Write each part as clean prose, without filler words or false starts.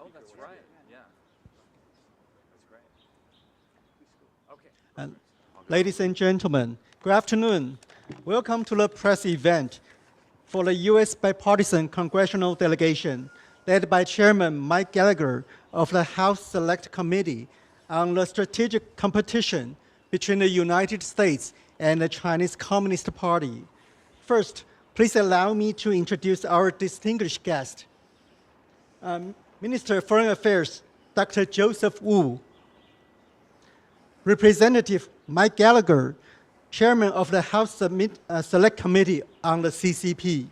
Oh, that's right. Yeah. That's great. Okay. Ladies and gentlemen, good afternoon. Welcome to the press event for the U.S. bipartisan congressional delegation led by Chairman Mike Gallagher of the House Select Committee on the strategic competition between the United States and the Chinese Communist Party. First, please allow me to introduce our distinguished guest, Minister of Foreign Affairs, Dr. Joseph Wu, Representative Mike Gallagher, Chairman of the House Select Committee on the CCP,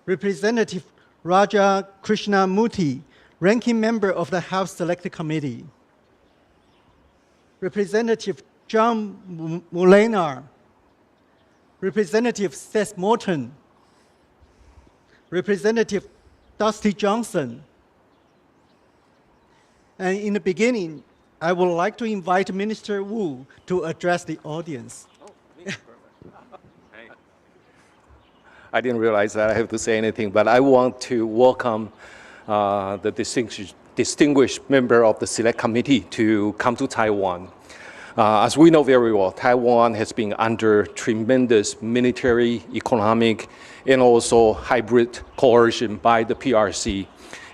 Representative Raja Krishnamurthy, Ranking Member of the House Select Committee, Representative John Mulenar, Representative Seth Morton, Representative Dusty Johnson. And in the beginning, I would like to invite Minister Wu to address the audience. Oh, me? Perfect. Hey. I didn't realize that I have to say anything, but I want to welcome the distinguished member of the Select Committee to come to Taiwan. As we know very well, Taiwan has been under tremendous military, economic, and also hybrid coercion by the PRC.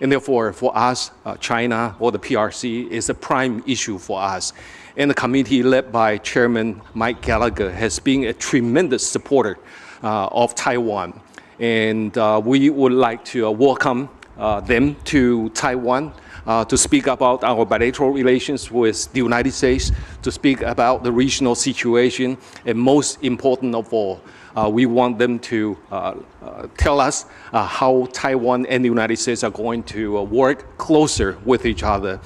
And therefore, for us, China or the PRC is a prime issue for us. And the committee led by Chairman Mike Gallagher has been a tremendous supporter of Taiwan. And we would like to welcome them to Taiwan to speak about our bilateral relations with the United States, to speak about the regional situation, and most important of all, we want them to tell us how Taiwan and the United States are going to work closer with each other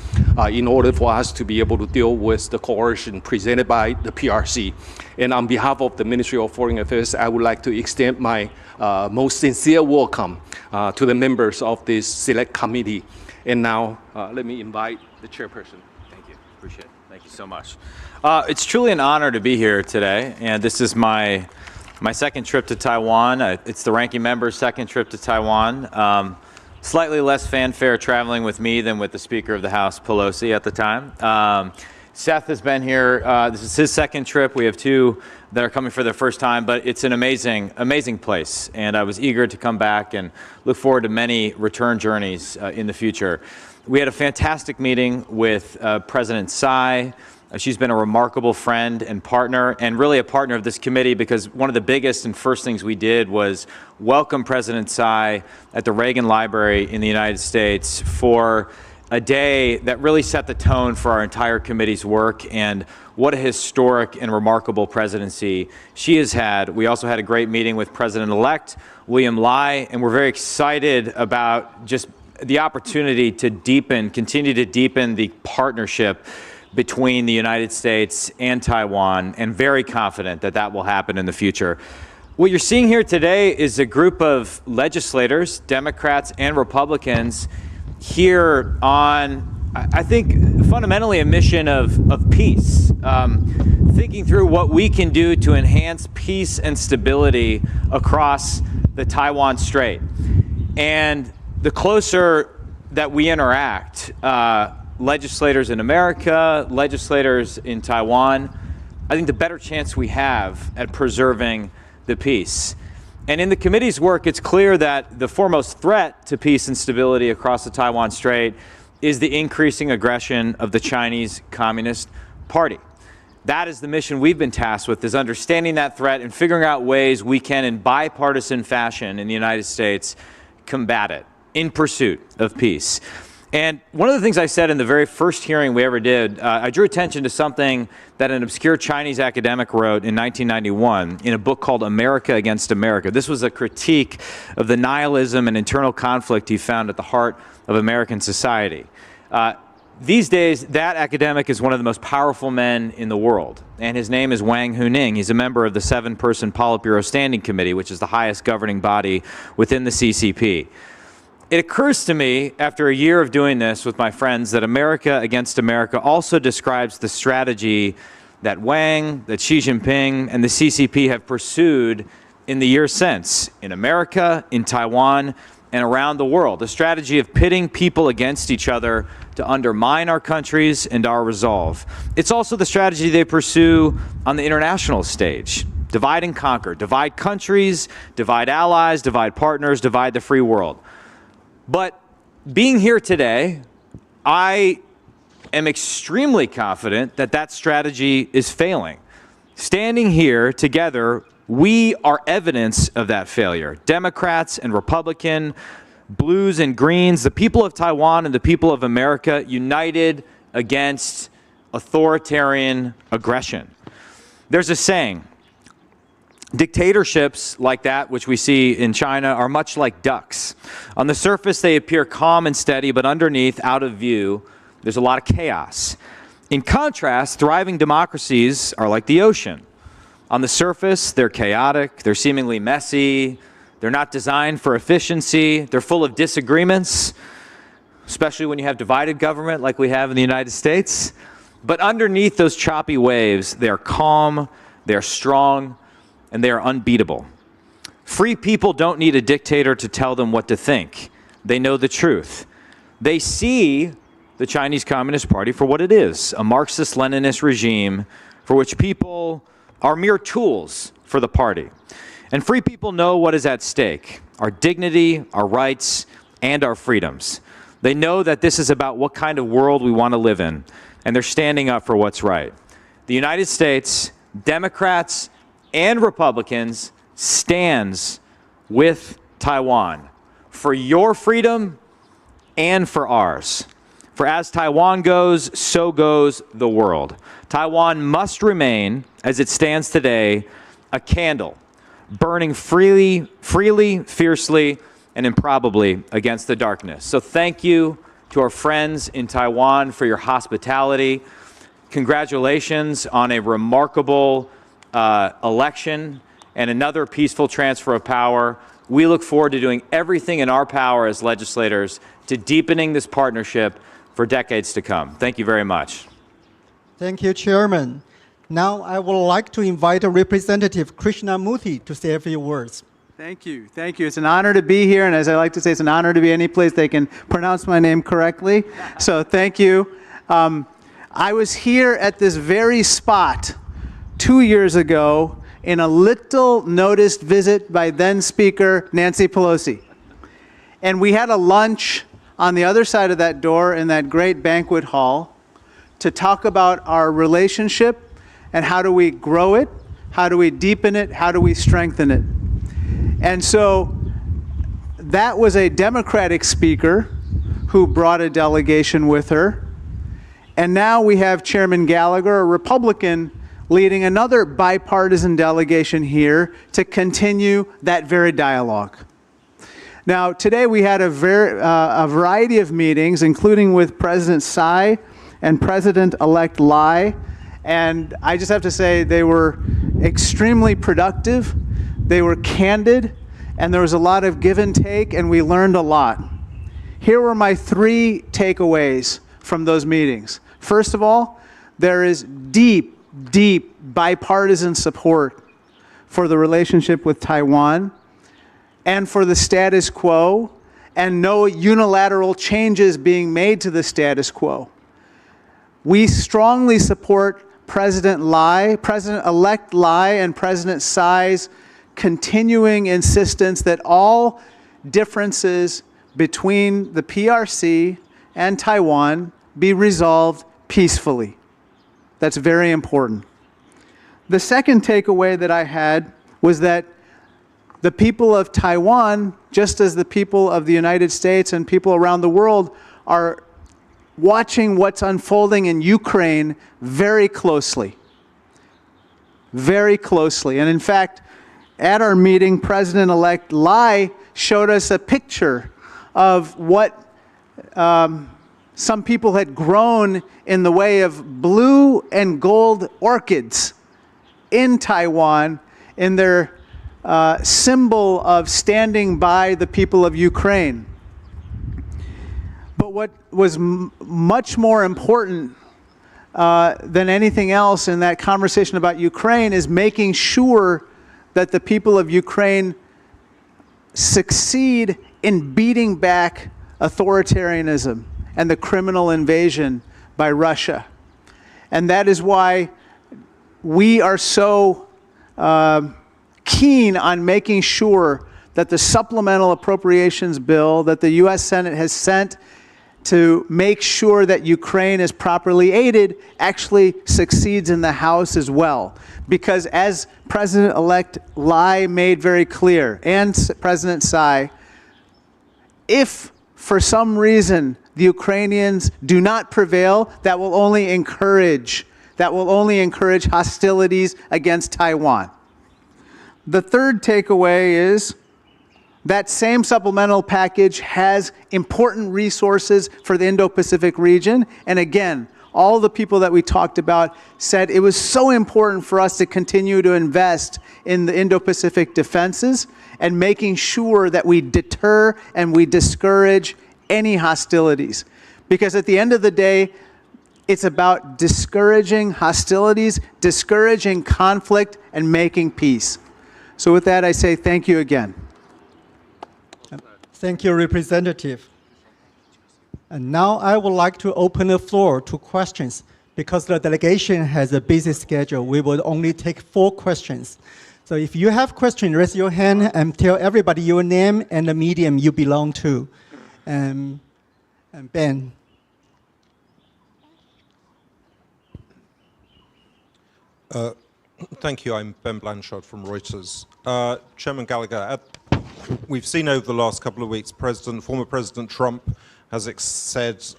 in order for us to be able to deal with the coercion presented by the PRC. And on behalf of the Ministry of Foreign Affairs, I would like to extend my most sincere welcome to the members of this Select Committee. And now, let me invite the chairperson. Thank you. Appreciate it. Thank you so much. It's truly an honor to be here today, and this is my second trip to Taiwan. It's the ranking member's second trip to Taiwan. Slightly less fanfare traveling with me than with the Speaker of the House, Pelosi, at the time. Seth has been here. This is his second trip. We have two that are coming for their first time, but it's an amazing, amazing place. And I was eager to come back and look forward to many return journeys in the future. We had a fantastic meeting with President Tsai. She's been a remarkable friend and partner, and really a partner of this committee, because one of the biggest and first things we did was welcome President Tsai at the Reagan Library in the United States for a day that really set the tone for our entire committee's work, and what a historic and remarkable presidency she has had. We also had a great meeting with President-elect William Lai, and we're very excited about just the opportunity to continue to deepen the partnership between the United States and Taiwan, and very confident that that will happen in the future. What you're seeing here today is a group of legislators, Democrats and Republicans, here on, I think, fundamentally a mission of peace, thinking through what we can do to enhance peace and stability across the Taiwan Strait. And the closer that we interact, legislators in America, legislators in Taiwan, I think the better chance we have at preserving the peace. And in the committee's work, it's clear that the foremost threat to peace and stability across the Taiwan Strait is the increasing aggression of the Chinese Communist Party. That is the mission we've been tasked with, is understanding that threat and figuring out ways we can, in bipartisan fashion in the United States, combat it in pursuit of peace. And one of the things I said in the very first hearing we ever did, I drew attention to something that an obscure Chinese academic wrote in 1991 in a book called America Against America. This was a critique of the nihilism and internal conflict he found at the heart of American society. These days, that academic is one of the most powerful men in the world, and his name is Wang Huning. He's a member of the 7-person Politburo Standing Committee, which is the highest governing body within the CCP. It occurs to me, after a year of doing this with my friends, that America Against America also describes the strategy that Wang, that Xi Jinping, and the CCP have pursued in the years since, in America, in Taiwan, and around the world, a strategy of pitting people against each other to undermine our countries and our resolve. It's also the strategy they pursue on the international stage. Divide and conquer. Divide countries, divide allies, divide partners, divide the free world. But being here today, I am extremely confident that that strategy is failing. Standing here together, we are evidence of that failure. Democrats and Republican, blues and greens, the people of Taiwan and the people of America united against authoritarian aggression. There's a saying, dictatorships like that, which we see in China, are much like ducks. On the surface, they appear calm and steady, but underneath, out of view, there's a lot of chaos. In contrast, thriving democracies are like the ocean. On the surface, they're chaotic, they're seemingly messy, they're not designed for efficiency, they're full of disagreements, especially when you have divided government like we have in the United States. But underneath those choppy waves, they are calm, they are strong, and they are unbeatable. Free people don't need a dictator to tell them what to think. They know the truth. They see the Chinese Communist Party for what it is, a Marxist-Leninist regime for which people are mere tools for the party. And free people know what is at stake, our dignity, our rights, and our freedoms. They know that this is about what kind of world we want to live in, and they're standing up for what's right. The United States, Democrats, and Republicans stands with Taiwan for your freedom and for ours. For as Taiwan goes, so goes the world. Taiwan must remain, as it stands today, a candle, burning freely, fiercely, and improbably against the darkness. So thank you to our friends in Taiwan for your hospitality. Congratulations on a remarkable election and another peaceful transfer of power. We look forward to doing everything in our power as legislators to deepening this partnership for decades to come. Thank you very much. Thank you, Chairman. Now I would like to invite Representative Krishnamurthy to say a few words. Thank you. Thank you. It's an honor to be here, and as I like to say, it's an honor to be any place they can pronounce my name correctly. So thank you. I was here at this very spot 2 years ago in a little noticed visit by then Speaker Nancy Pelosi. And we had a lunch on the other side of that door in that great banquet hall to talk about our relationship and how do we grow it, how do we deepen it, how do we strengthen it. And so that was a Democratic speaker who brought a delegation with her. And now we have Chairman Gallagher, a Republican, leading another bipartisan delegation here to continue that very dialogue. Now, today we had a variety of meetings, including with President Tsai and President-elect Lai, and I just have to say they were extremely productive, they were candid, and there was a lot of give and take, and we learned a lot. Here were my 3 takeaways from those meetings. First of all, there is deep bipartisan support for the relationship with Taiwan and for the status quo, and no unilateral changes being made to the status quo. We strongly support President-elect Lai and President Tsai's continuing insistence that all differences between the PRC and Taiwan be resolved peacefully. That's very important. The second takeaway that I had was that the people of Taiwan, just as the people of the United States and people around the world, are watching what's unfolding in Ukraine very closely. Very closely. And in fact, at our meeting, President-elect Lai showed us a picture of what some people had grown in the way of blue and gold orchids in Taiwan in their symbol of standing by the people of Ukraine. But what was much more important than anything else in that conversation about Ukraine is making sure that the people of Ukraine succeed in beating back authoritarianism and the criminal invasion by Russia. And that is why we are so keen on making sure that the supplemental appropriations bill that the U.S. Senate has sent to make sure that Ukraine is properly aided actually succeeds in the House as well. Because as President-elect Lai made very clear, and President Tsai, if for some reason the Ukrainians do not prevail, that will only encourage hostilities against Taiwan. The third takeaway is that same supplemental package has important resources for the Indo-Pacific region. And again, all the people that we talked about said it was so important for us to continue to invest in the Indo-Pacific defenses and making sure that we deter and we discourage any hostilities. Because at the end of the day, it's about discouraging hostilities, discouraging conflict, and making peace. So with that, I say thank you again. Thank you, Representative. And now I would like to open the floor to questions. Because the delegation has a busy schedule, we will only take 4 questions. So if you have questions, raise your hand and tell everybody your name and the medium you belong to. And Ben. Thank you. I'm Ben Blanchard from Reuters. Chairman Gallagher, we've seen over the last couple of weeks, former President Trump has expressed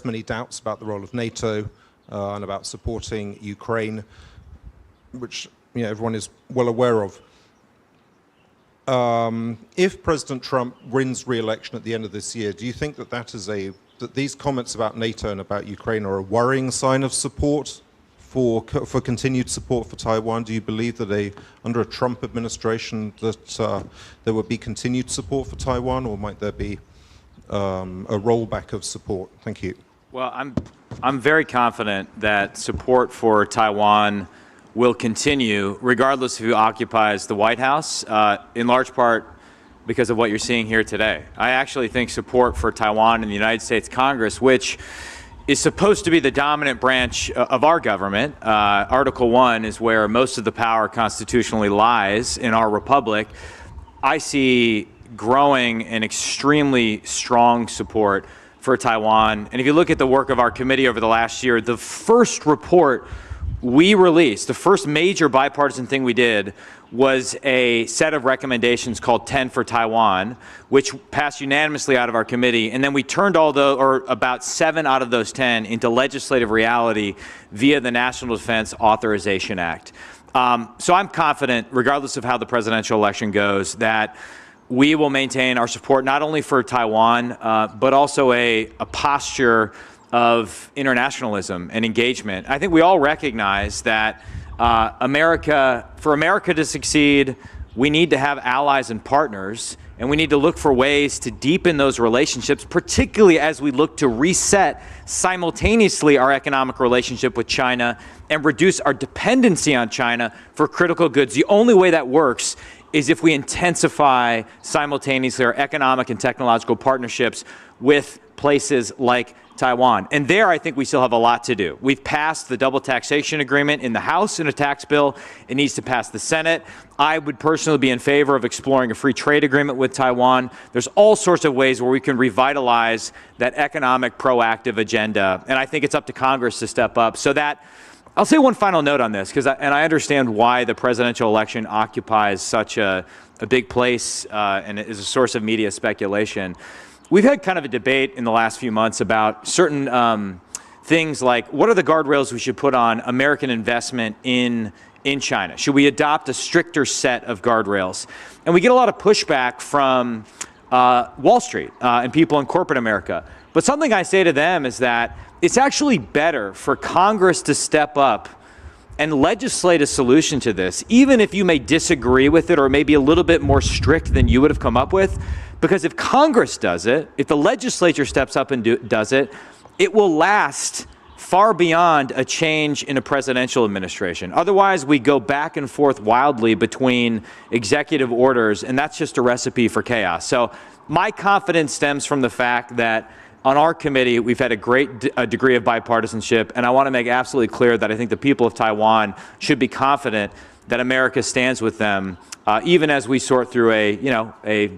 many doubts about the role of NATO and about supporting Ukraine, which everyone is well aware of. If President Trump wins re-election at the end of this year, do you think that these comments about NATO and about Ukraine are a worrying sign of support for continued support for Taiwan? Do you believe that under a Trump administration that there would be continued support for Taiwan, or might there be a rollback of support? Thank you. Well, I'm very confident that support for Taiwan will continue regardless of who occupies the White House, in large part because of what you're seeing here today. I actually think support for Taiwan in the United States Congress, which is supposed to be the dominant branch of our government. Article 1 is where most of the power constitutionally lies in our republic. I see growing and extremely strong support for Taiwan. And if you look at the work of our committee over the last year, the first report we released, the first major bipartisan thing we did, was a set of recommendations called 10 for Taiwan, which passed unanimously out of our committee. And then we turned about 7 out of those 10 into legislative reality via the National Defense Authorization Act. So I'm confident, regardless of how the presidential election goes, that we will maintain our support not only for Taiwan, but also a posture of internationalism and engagement. I think we all recognize that for America to succeed, we need to have allies and partners, and we need to look for ways to deepen those relationships, particularly as we look to reset simultaneously our economic relationship with China and reduce our dependency on China for critical goods. The only way that works is if we intensify simultaneously our economic and technological partnerships with places like Taiwan. And there, I think we still have a lot to do. We've passed the double taxation agreement in the House in a tax bill. It needs to pass the Senate. I would personally be in favor of exploring a free trade agreement with Taiwan. There's all sorts of ways where we can revitalize that economic proactive agenda. And I think it's up to Congress to step up. So that, I'll say one final note on this, and I understand why the presidential election occupies such a big place and is a source of media speculation. We've had kind of a debate in the last few months about certain things like, what are the guardrails we should put on American investment in China? Should we adopt a stricter set of guardrails? And we get a lot of pushback from Wall Street and people in corporate America. But something I say to them is that it's actually better for Congress to step up and legislate a solution to this, even if you may disagree with it or maybe a little bit more strict than you would have come up with. Because if Congress does it, if the legislature steps up and does it, it will last far beyond a change in a presidential administration. Otherwise, we go back and forth wildly between executive orders, and that's just a recipe for chaos. So my confidence stems from the fact that on our committee, we've had a great degree of bipartisanship, and I want to make absolutely clear that I think the people of Taiwan should be confident that America stands with them, even as we sort through a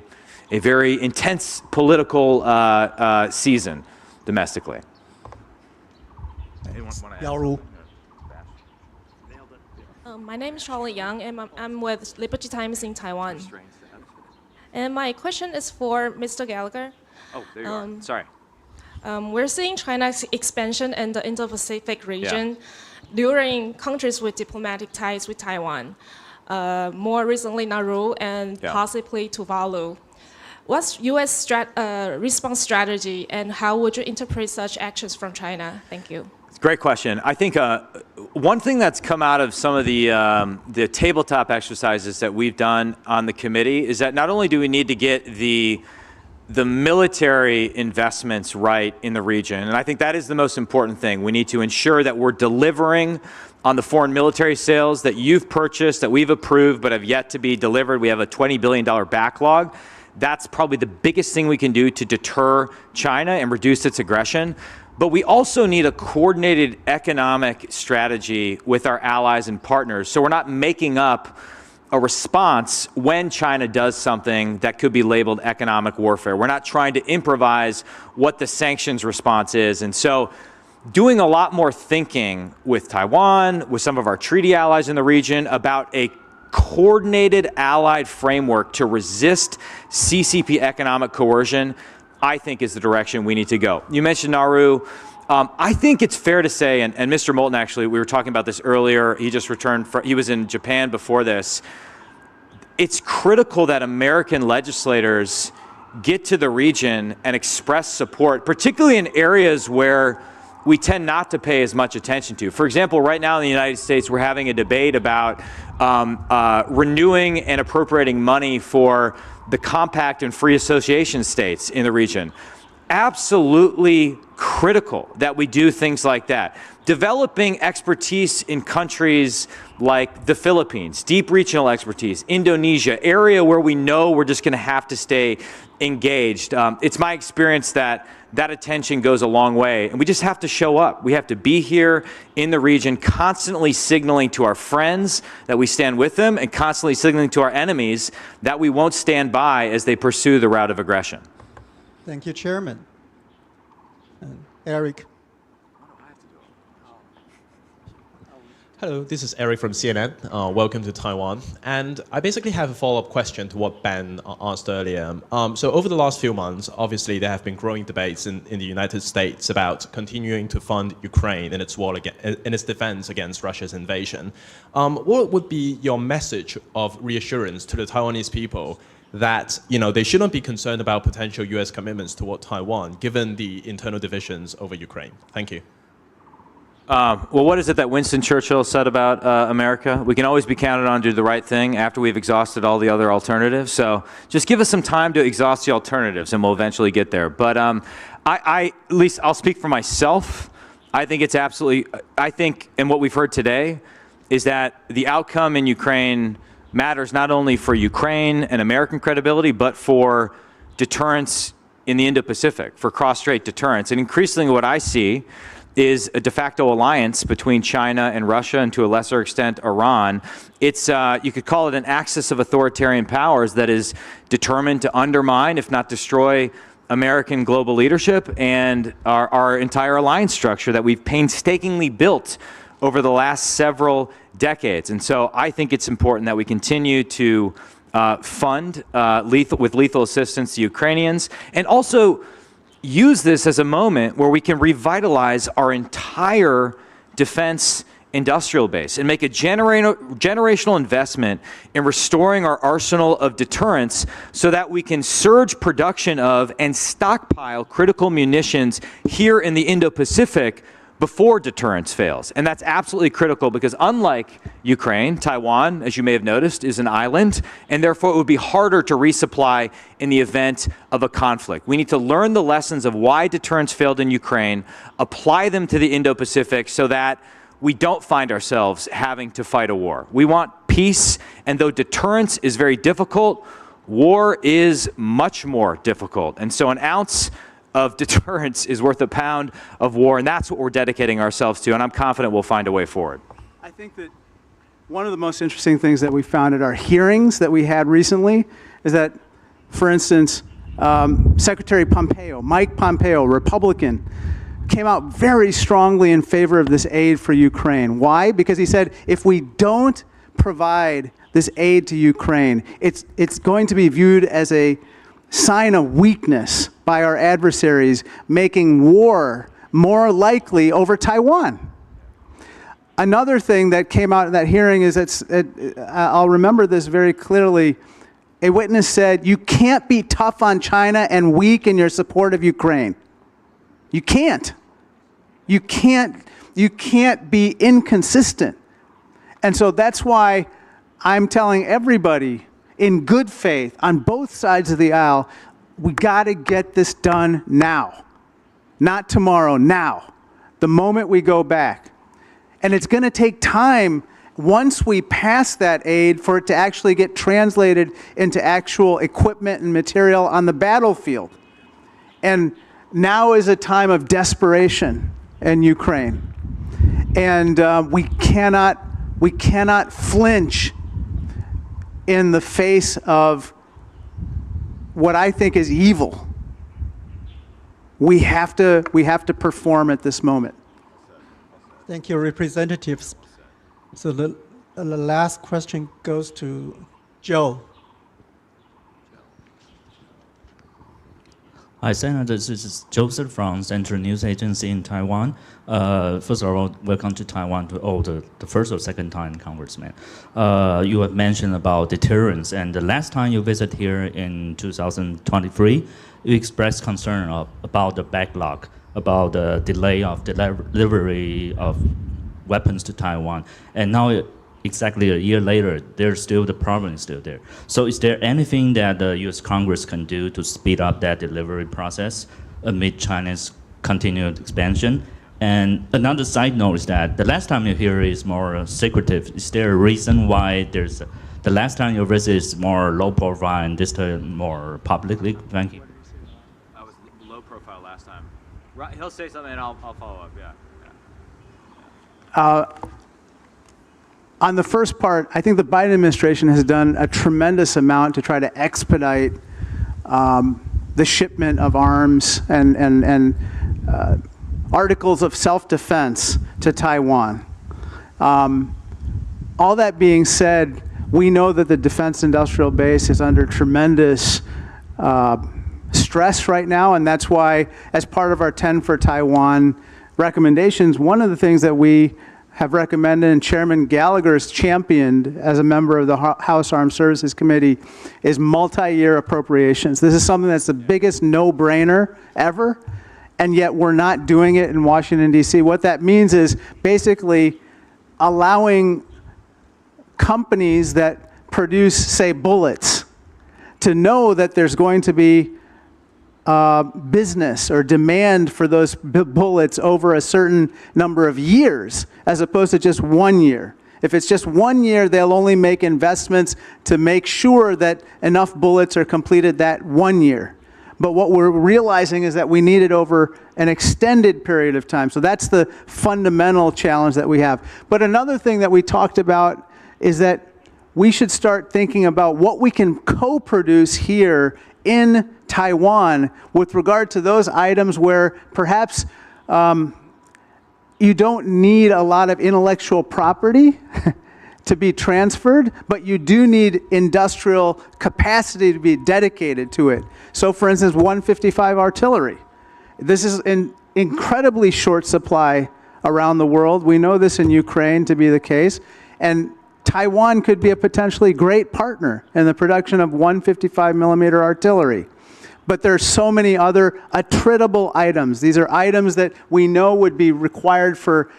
very intense political season domestically. My name is Charlotte Young, and I'm with Liberty Times in Taiwan. And my question is for Mr. Gallagher. Oh, there you are. Sorry. We're seeing China's expansion in the Indo-Pacific region during countries with diplomatic ties with Taiwan. More recently, Nauru and possibly Tuvalu. What's U.S. response strategy, and how would you interpret such actions from China? Thank you. Great question. I think one thing that's come out of some of the tabletop exercises that we've done on the committee is that not only do we need to get the military investments right in the region, and I think that is the most important thing. We need to ensure that we're delivering on the foreign military sales that you've purchased, that we've approved, but have yet to be delivered. We have a $20 billion backlog. That's probably the biggest thing we can do to deter China and reduce its aggression. But we also need a coordinated economic strategy with our allies and partners, so we're not making up a response when China does something that could be labeled economic warfare. We're not trying to improvise what the sanctions response is. And so doing a lot more thinking with Taiwan, with some of our treaty allies in the region about a coordinated allied framework to resist CCP economic coercion, I think is the direction we need to go. You mentioned Nauru. I think it's fair to say, and Mr. Moulton actually, we were talking about this earlier, he just returned, he was in Japan before this. It's critical that American legislators get to the region and express support, particularly in areas where we tend not to pay as much attention to. For example, right now in the United States, we're having a debate about renewing and appropriating money for the compact and free association states in the region. Absolutely critical that we do things like that. Developing expertise in countries like the Philippines, deep regional expertise, Indonesia, area where we know we're just going to have to stay engaged. It's my experience that that attention goes a long way, and we just have to show up. We have to be here in the region, constantly signaling to our friends that we stand with them, and constantly signaling to our enemies that we won't stand by as they pursue the route of aggression. Thank you, Chairman. Eric. Hello, this is Eric from CNN. Welcome to Taiwan. And I basically have a follow-up question to what Ben asked earlier. So over the last few months, obviously there have been growing debates in the United States about continuing to fund Ukraine in its war in its defense against Russia's invasion. What would be your message of reassurance to the Taiwanese people that they shouldn't be concerned about potential U.S. commitments toward Taiwan, given the internal divisions over Ukraine? Thank you. Well, what is it that Winston Churchill said about America? We can always be counted on to do the right thing after we've exhausted all the other alternatives. So just give us some time to exhaust the alternatives, and we'll eventually get there. But at least I'll speak for myself. I think it's absolutely, and what we've heard today is that the outcome in Ukraine matters not only for Ukraine and American credibility, but for deterrence in the Indo-Pacific, for cross-strait deterrence. And increasingly what I see is a de facto alliance between China and Russia, and to a lesser extent Iran. It's, you could call it an axis of authoritarian powers that is determined to undermine, if not destroy, American global leadership and our entire alliance structure that we've painstakingly built over the last several decades. And so I think it's important that we continue to fund with lethal assistance to Ukrainians, and also use this as a moment where we can revitalize our entire defense industrial base and make a generational investment in restoring our arsenal of deterrence so that we can surge production of and stockpile critical munitions here in the Indo-Pacific before deterrence fails. And that's absolutely critical because unlike Ukraine, Taiwan, as you may have noticed, is an island, and therefore it would be harder to resupply in the event of a conflict. We need to learn the lessons of why deterrence failed in Ukraine, apply them to the Indo-Pacific so that we don't find ourselves having to fight a war. We want peace, and though deterrence is very difficult, war is much more difficult. And so an ounce of deterrence is worth a pound of war, and that's what we're dedicating ourselves to, and I'm confident we'll find a way forward. I think that one of the most interesting things that we found at our hearings that we had recently is that, for instance, Secretary Pompeo, Mike Pompeo, Republican, came out very strongly in favor of this aid for Ukraine. Why? Because he said, if we don't provide this aid to Ukraine, it's going to be viewed as a sign of weakness by our adversaries, making war more likely over Taiwan. Another thing that came out in that hearing is I'll remember this very clearly. A witness said, you can't be tough on China and weak in your support of Ukraine. You can't. You can't be inconsistent. And so that's why I'm telling everybody in good faith on both sides of the aisle, we got to get this done now. Not tomorrow, now. The moment we go back. And it's going to take time once we pass that aid for it to actually get translated into actual equipment and material on the battlefield. And now is a time of desperation in Ukraine. And we cannot flinch in the face of what I think is evil. We have to perform at this moment. Thank you, representatives. So the last question goes to Joe. Hi, Senator. This is Joseph from Central News Agency in Taiwan. First of all, welcome to Taiwan to all the first or second time Congressman. You have mentioned about deterrence, and the last time you visited here in 2023, you expressed concern about the backlog, about the delay of delivery of weapons to Taiwan. And now, exactly a year later, the problem is still there. So is there anything that the U.S. Congress can do to speed up that delivery process amid China's continued expansion? And another side note is that the last time you hear is more secretive. Is there a reason why the last time you visit is more low profile and this time more publicly? Thank you. I was low profile last time. He'll say something and I'll follow up, yeah. On the first part, I think the Biden administration has done a tremendous amount to try to expedite the shipment of arms and articles of self-defense to Taiwan. All that being said, we know that the defense industrial base is under tremendous stress right now, and that's why, as part of our 10 for Taiwan recommendations, one of the things that we have recommended and Chairman Gallagher has championed as a member of the House Armed Services Committee is multi-year appropriations. This is something that's the biggest no-brainer ever, and yet we're not doing it in Washington, D.C. What that means is basically allowing companies that produce, say, bullets, to know that there's going to be business or demand for those bullets over a certain number of years, as opposed to just 1 year. If it's just 1 year, they'll only make investments to make sure that enough bullets are completed that 1 year. But what we're realizing is that we need it over an extended period of time. So that's the fundamental challenge that we have. But another thing that we talked about is that we should start thinking about what we can co-produce here in Taiwan with regard to those items where perhaps you don't need a lot of intellectual property to be transferred, but you do need industrial capacity to be dedicated to it. So for instance, 155 artillery. This is in incredibly short supply around the world. We know this in Ukraine to be the case. And Taiwan could be a potentially great partner in the production of 155 millimeter artillery. but there are so many other attritable items. These are items that we know would be required for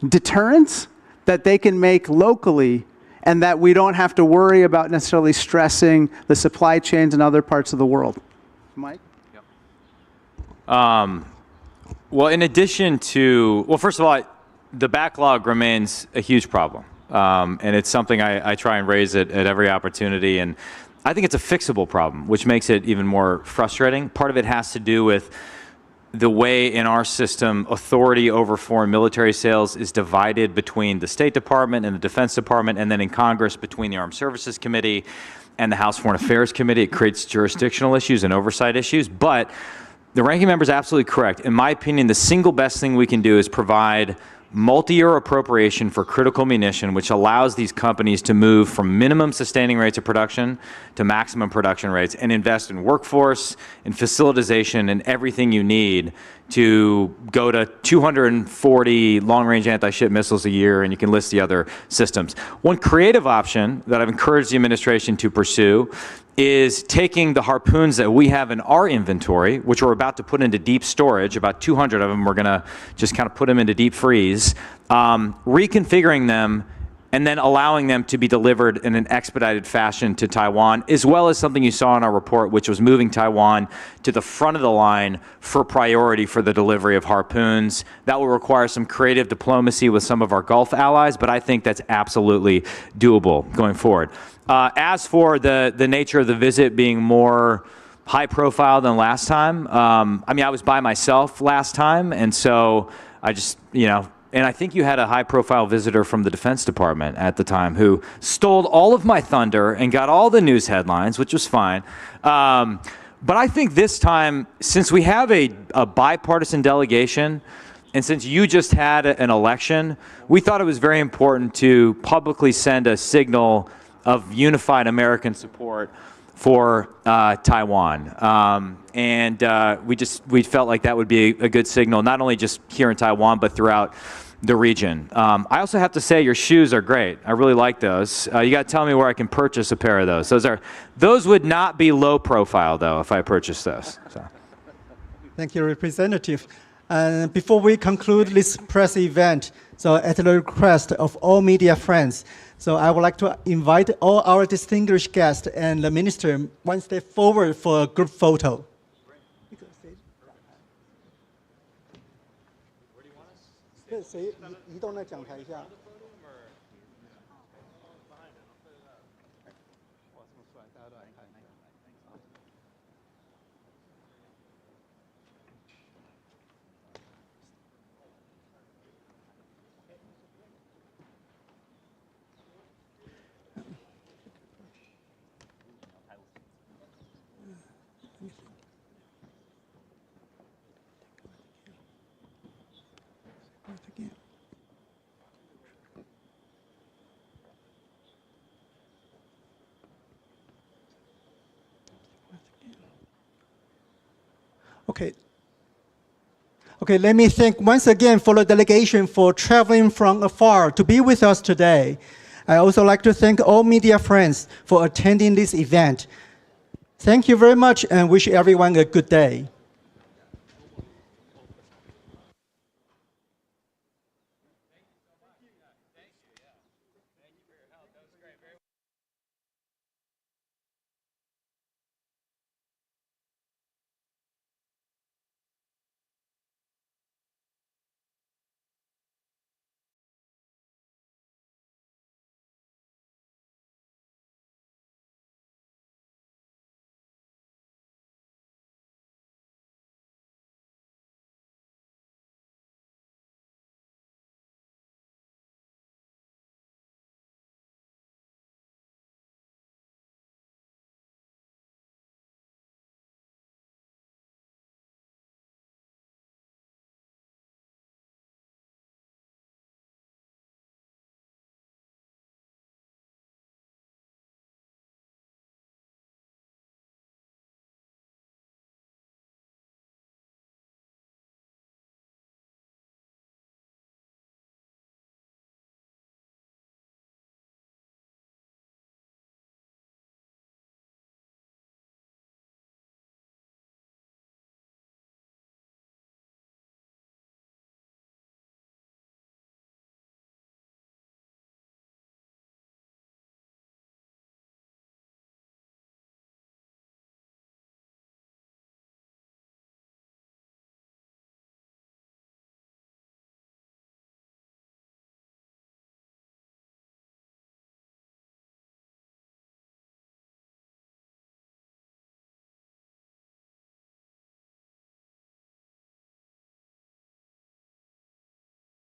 deterrence that they can make locally, and that we don't have to worry about necessarily stressing the supply chains in other parts of the world. Mike? Well, in addition to, well, first of all, the backlog remains a huge problem. And it's something I try and raise at every opportunity. And I think it's a fixable problem, which makes it even more frustrating. Part of it has to do with the way in our system authority over foreign military sales is divided between the State Department and the Defense Department, and then in Congress between the Armed Services Committee and the House Foreign Affairs Committee. It creates jurisdictional issues and oversight issues. But the ranking member is absolutely correct. In my opinion, the single best thing we can do is provide multi-year appropriation for critical munition, which allows these companies to move from minimum sustaining rates of production to maximum production rates and invest in workforce, in facilitization, and everything you need to go to 240 long-range anti-ship missiles a year, and you can list the other systems. One creative option that I've encouraged the administration to pursue is taking the harpoons that we have in our inventory, which we're about to put into deep storage, about 200 of them, we're gonna just kind of put them into deep freeze, reconfiguring them and then allowing them to be delivered in an expedited fashion to Taiwan, as well as something you saw in our report, which was moving Taiwan to the front of the line for priority for the delivery of harpoons. That will require some creative diplomacy with some of our Gulf allies, but I think that's absolutely doable going forward. As for the nature of the visit being more high profile than last time, I mean, I was by myself last time, and so I just, you know, and I think you had a high profile visitor from the Defense Department at the time who stole all of my thunder and got all the news headlines, which was fine. But I think this time, since we have a bipartisan delegation, and since you just had an election, we thought it was very important to publicly send a signal of unified American support for Taiwan. We felt like that would be a good signal, not only just here in Taiwan, but throughout the region. I also have to say your shoes are great. I really like those. You got to tell me where I can purchase a pair of those. Those would not be low profile though if I purchased those. So. Thank you, Representative. And before we conclude this press event, so at the request of all media friends, so I would like to invite all our distinguished guests and the minister one step forward for a group photo. Okay, let me thank once again for the delegation for traveling from afar to be with us today. I also like to thank all media friends for attending this event. Thank you very much and wish everyone a good day.